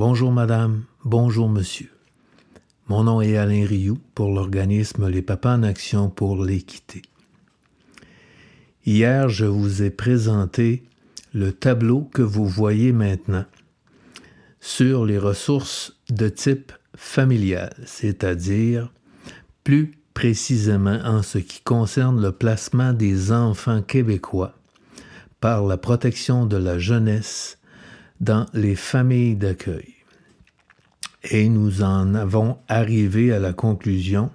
Bonjour madame, bonjour monsieur. Mon nom est Alain Rioux pour l'organisme Les Papas en Action pour l'équité. Hier, je vous ai présenté le tableau que vous voyez maintenant sur les ressources de type familial, c'est-à-dire plus précisément en ce qui concerne le placement des enfants québécois par la protection de la jeunesse dans les familles d'accueil. Et nous en avons arrivé à la conclusion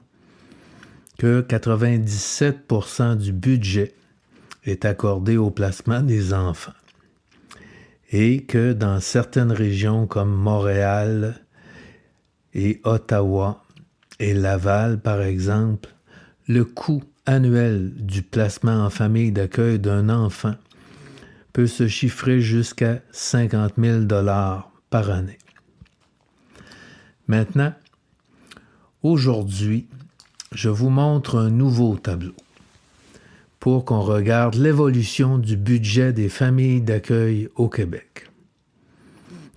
que 97% du budget est accordé au placement des enfants et que dans certaines régions comme Montréal et Ottawa et Laval, par exemple, le coût annuel du placement en famille d'accueil d'un enfant peut se chiffrer jusqu'à 50 000 $ par année. Maintenant, aujourd'hui, je vous montre un nouveau tableau pour qu'on regarde l'évolution du budget des familles d'accueil au Québec.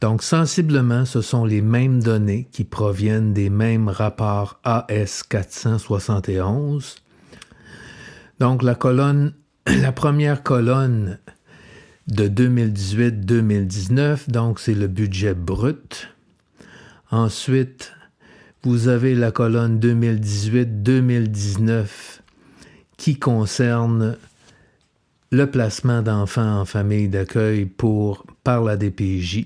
Donc, sensiblement, ce sont les mêmes données qui proviennent des mêmes rapports AS 471. Donc, la première colonne de 2018-2019, donc c'est le budget brut. Ensuite, vous avez la colonne 2018-2019 qui concerne le placement d'enfants en famille d'accueil par la DPJ.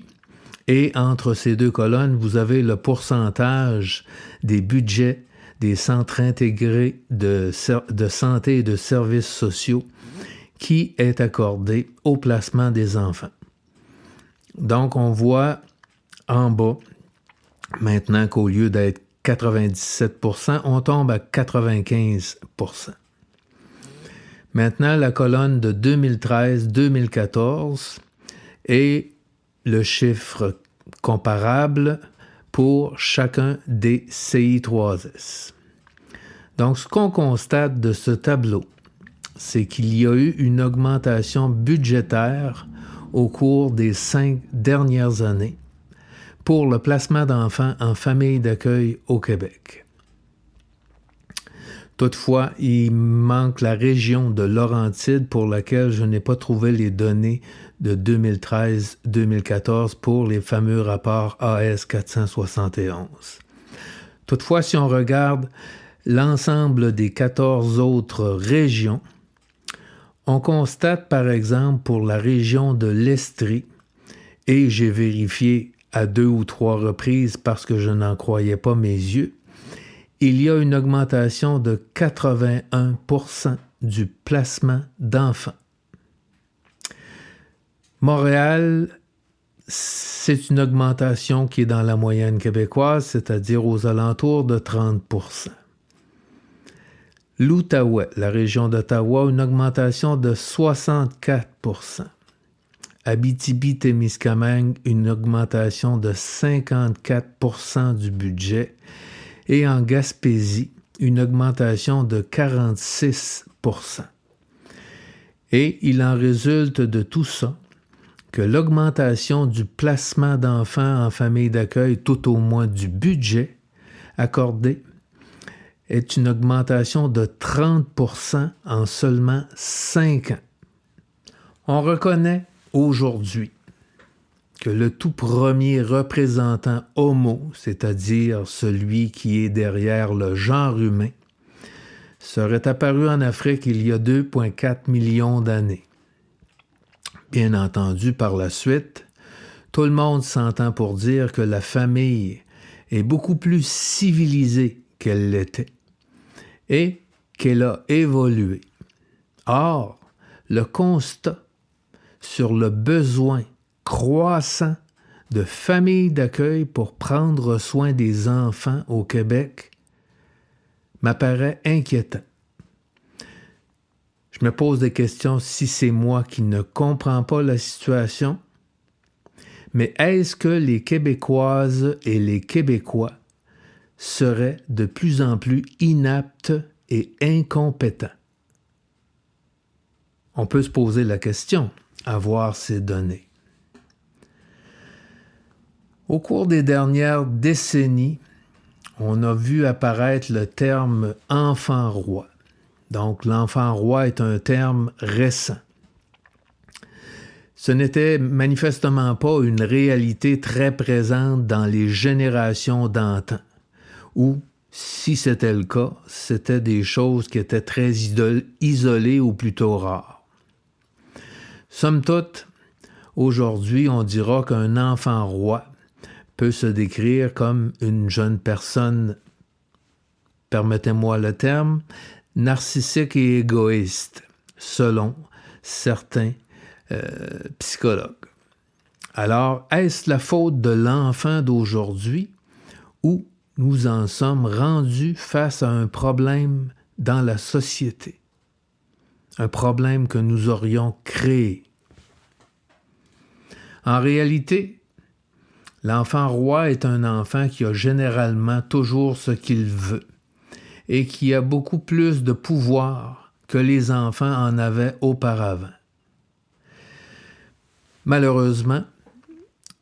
Et entre ces deux colonnes, vous avez le pourcentage des budgets des centres intégrés de santé et de services sociaux qui est accordé au placement des enfants. Donc, on voit en bas, maintenant qu'au lieu d'être 97%, on tombe à 95%. Maintenant, la colonne de 2013-2014 est le chiffre comparable pour chacun des CI3S. Donc, ce qu'on constate de ce tableau, c'est qu'il y a eu une augmentation budgétaire au cours des 5 dernières années pour le placement d'enfants en famille d'accueil au Québec. Toutefois, il manque la région de Laurentides pour laquelle je n'ai pas trouvé les données de 2013-2014 pour les fameux rapports AS 471. Toutefois, si on regarde l'ensemble des 14 autres régions, on constate par exemple pour la région de l'Estrie, et j'ai vérifié à 2 ou 3 reprises parce que je n'en croyais pas mes yeux, il y a une augmentation de 81% du placement d'enfants. Montréal, c'est une augmentation qui est dans la moyenne québécoise, c'est-à-dire aux alentours de 30%. L'Outaouais, la région d'Ottawa, une augmentation de 64%. Abitibi-Témiscamingue, une augmentation de 54% du budget. Et en Gaspésie, une augmentation de 46%. Et il en résulte de tout ça que l'augmentation du placement d'enfants en famille d'accueil, tout au moins du budget accordé, est une augmentation de 30% en seulement 5 ans. On reconnaît aujourd'hui que le tout premier représentant homo, c'est-à-dire celui qui est derrière le genre humain, serait apparu en Afrique il y a 2,4 millions d'années. Bien entendu, par la suite, tout le monde s'entend pour dire que la famille est beaucoup plus civilisée qu'elle l'était et qu'elle a évolué. Or, le constat sur le besoin croissant de familles d'accueil pour prendre soin des enfants au Québec m'apparaît inquiétant. Je me pose des questions si c'est moi qui ne comprends pas la situation, mais est-ce que les Québécoises et les Québécois seraient de plus en plus inaptes et incompétents? On peut se poser la question à voir ces données. Au cours des dernières décennies, on a vu apparaître le terme « enfant roi ». Donc, l'enfant roi est un terme récent. Ce n'était manifestement pas une réalité très présente dans les générations d'antan, ou, si c'était le cas, c'était des choses qui étaient très isolées ou plutôt rares. Somme toute, aujourd'hui, on dira qu'un enfant roi peut se décrire comme une jeune personne, permettez-moi le terme, narcissique et égoïste, selon certains psychologues. Alors, est-ce la faute de l'enfant d'aujourd'hui ou nous en sommes rendus face à un problème dans la société? Un problème que nous aurions créé. En réalité, l'enfant roi est un enfant qui a généralement toujours ce qu'il veut et qui a beaucoup plus de pouvoir que les enfants en avaient auparavant. Malheureusement,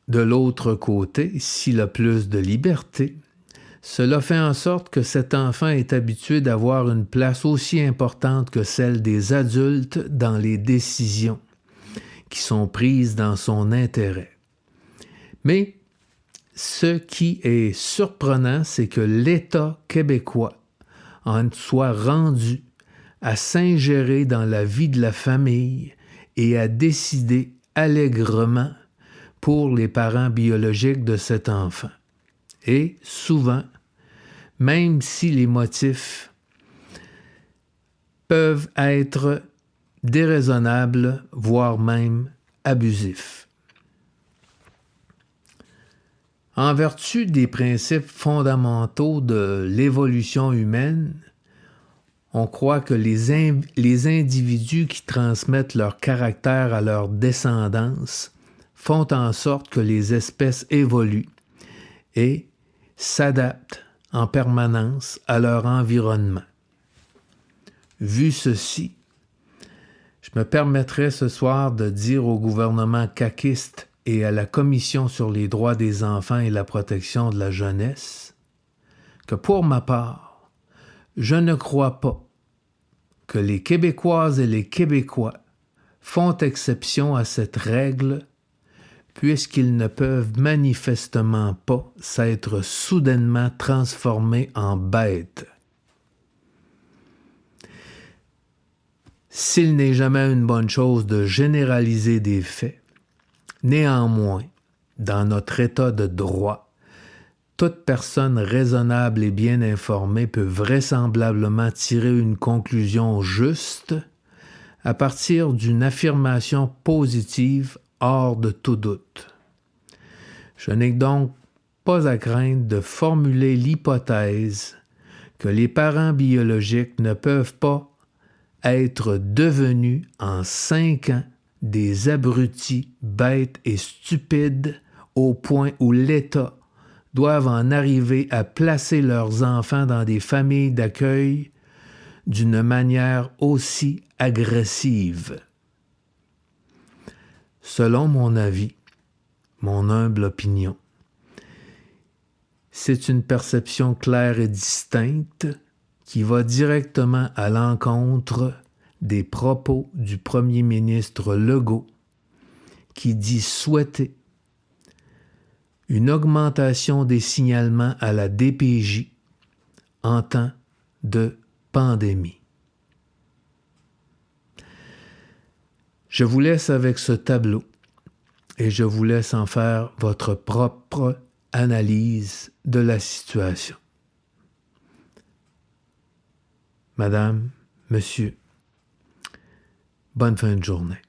de l'autre côté, s'il a plus de liberté, cela fait en sorte que cet enfant est habitué d'avoir une place aussi importante que celle des adultes dans les décisions qui sont prises dans son intérêt. Mais ce qui est surprenant, c'est que l'État québécois en soit rendu à s'ingérer dans la vie de la famille et à décider allègrement pour les parents biologiques de cet enfant. Et souvent, même si les motifs peuvent être déraisonnables, voire même abusifs. En vertu des principes fondamentaux de l'évolution humaine, on croit que les individus qui transmettent leur caractère à leur descendance font en sorte que les espèces évoluent et s'adaptent en permanence à leur environnement. Vu ceci, je me permettrai ce soir de dire au gouvernement caquiste et à la Commission sur les droits des enfants et la protection de la jeunesse que pour ma part, je ne crois pas que les Québécoises et les Québécois font exception à cette règle puisqu'ils ne peuvent manifestement pas s'être soudainement transformés en bêtes. S'il n'est jamais une bonne chose de généraliser des faits, néanmoins, dans notre état de droit, toute personne raisonnable et bien informée peut vraisemblablement tirer une conclusion juste à partir d'une affirmation positive hors de tout doute. Je n'ai donc pas à craindre de formuler l'hypothèse que les parents biologiques ne peuvent pas être devenus en 5 ans des abrutis, bêtes et stupides au point où l'État doivent en arriver à placer leurs enfants dans des familles d'accueil d'une manière aussi agressive. Selon mon avis, mon humble opinion, c'est une perception claire et distincte qui va directement à l'encontre des propos du premier ministre Legault qui dit souhaiter une augmentation des signalements à la DPJ en temps de pandémie. Je vous laisse avec ce tableau et je vous laisse en faire votre propre analyse de la situation. Madame, Monsieur, bonne fin de journée.